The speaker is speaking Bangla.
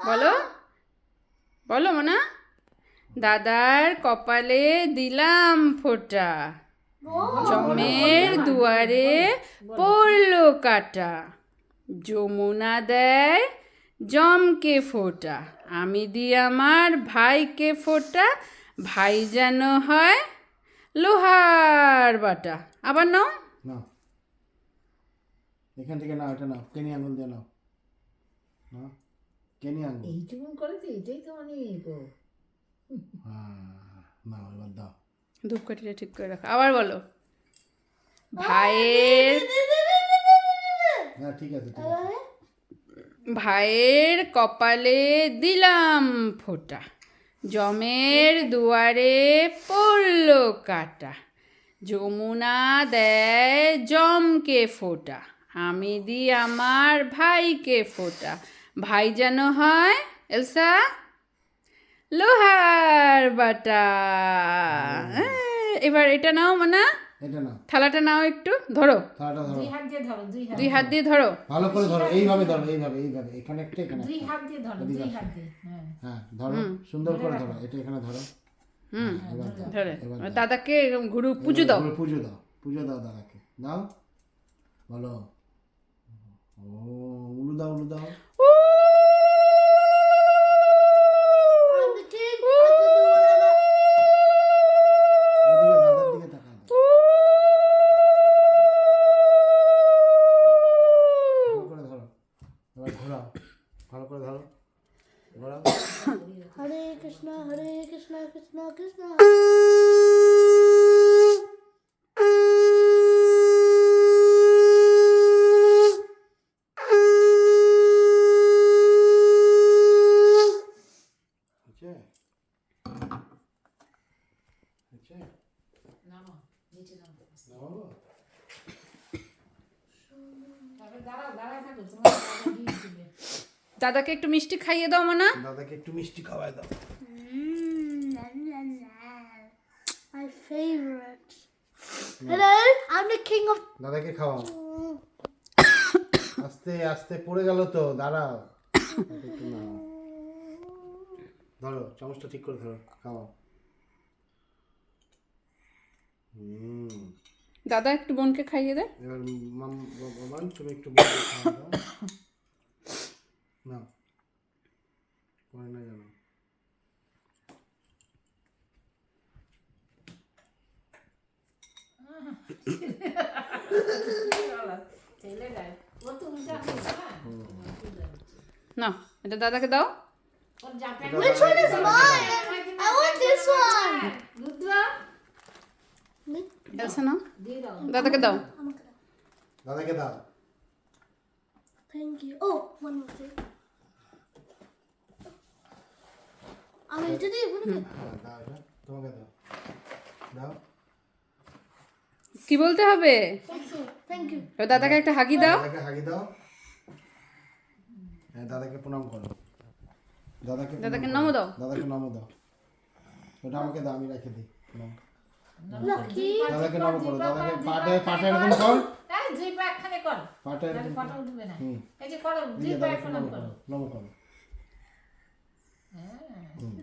বলো বলো মোনা। দাদার কপালে দিলাম ফোঁটা, জমের দুয়ারে পড়লো কাটা। যমুনা দেয় জমকে ফোঁটা, আমি দিই আমার ভাইকে ফোঁটা। ভাই যেন হয় লোহার বাটা। আবার নাও। নাও, এখান থেকে নাও, এটা নাও, কেনি আঙুল দিয়ে নাও, নাও কেনি আঙুল। এইটুকুন করেছে, এটাই তো অনেক। নাও এবার দাও। ধূপকাঠিটা ঠিক করে রাখো। আবার বলো। ভাইয়ের হ্যাঁ ঠিক আছে, ঠিক আছে। ভাইয়ের কপালে দিলাম ফোঁটা, জমের দুয়ারে পড়লো কাটা। যমুনা দেয় জমকে ফোঁটা, আমি দিই আমার ভাইকে ফোঁটা। ভাই যেন হয় এলসা লোহার বাটা। এবার এটা নাও মানা, এটা নাও, থালাটা নাও, একটু ধরো, থালাটা ধরো, দুই হাত দিয়ে ধরো, দুই হাত দিয়ে ধরো। ভালো করে ধরো, এইভাবে ধরো, এইভাবে এইভাবে, এখানে একটা, এখানে দুই একটা। হাত দিয়ে ধরো, এদিকে দুই আসো। হাত দিয়ে। হ্যাঁ, হ্যাঁ ধরো, সুন্দর করে ধরো, এটা এখানে ধরো। হুম এবার দাও, ধরে এবার দাও। দাদাকে ঘুরু পুজো দাও। এবার পুজো দাও, পুজো দাও দাদাকে, দাও, বলো। ও উলু দাও, উলু দাও। উ! ওদিকে দাদার দিকে তাকাও, উ! ভালো করে ধরো, এবার ঘোরাও, ভালো করে ধরো, ঘোরাও। হরে কৃষ্ণ কৃষ্ণ কৃষ্ণ। হচ্ছে, হচ্ছে, নামো, নিচে নামো। নামাবো? তারপরে দাঁড়াও, দাঁড়ায় থাকো, তোমার দাদা দিয়ে দিবে। দাদাকে একটু মিষ্টি খাইয়ে দাও মানা। দাদাকে একটু মিষ্টি খাওয়াই দাও। My favorite. Hello, I'm the king of. দাদাকে খাওয়াও। আস্তে আস্তে পড়ে গেল তো, দাঁড়াও। একটু নাও। ধরো, চামচটা ঠিক করে ধরো, খাওয়াও। দাদা একটু বোনকে খাইয়ে দে। এবার বাবা তুমি একটু বসে খাওয়া দাও। নাও, পরে না জানো। ছেলে দেয়, ও তো উল্টা হয়েছে না। না, এটা দাদাকে দাও। ওর জাপে Which one is mine? I want this one. Rudra এলসা নাও, দিয়ে দাও। দাদাকে দাও। দাদাকে দাও। Thank you. Oh, one more thing. আমি এটা দিয়ে বলবো। হ্যাঁ দাও, এটা তোমাকে দাও, দাও। কি বলতে হবে? Thank you. এবার দাদাকে একটা হাগি দাও। দাদাকে হাগি দাও। হ্যাঁ দাদাকে প্রণাম করো, দাদাকে প্রণাম দাদাকে করো। নমো দাও। দাদাকে নমো দাও। ওটা আমাকে দাও, আমি রেখে দিই। নাও। Lucky. দাদাকে নমো করো, দাদাকে পাটে পাটে এরকম কর, এই দুই পা একখানে কর, পাটে তাহলে এরকম ফটো উঠবে না। হুম। এই যে করো, দুই দিকে পা দাদাকে এখন নমো করো। করো, নমো করো। হ্যাঁ, হুম।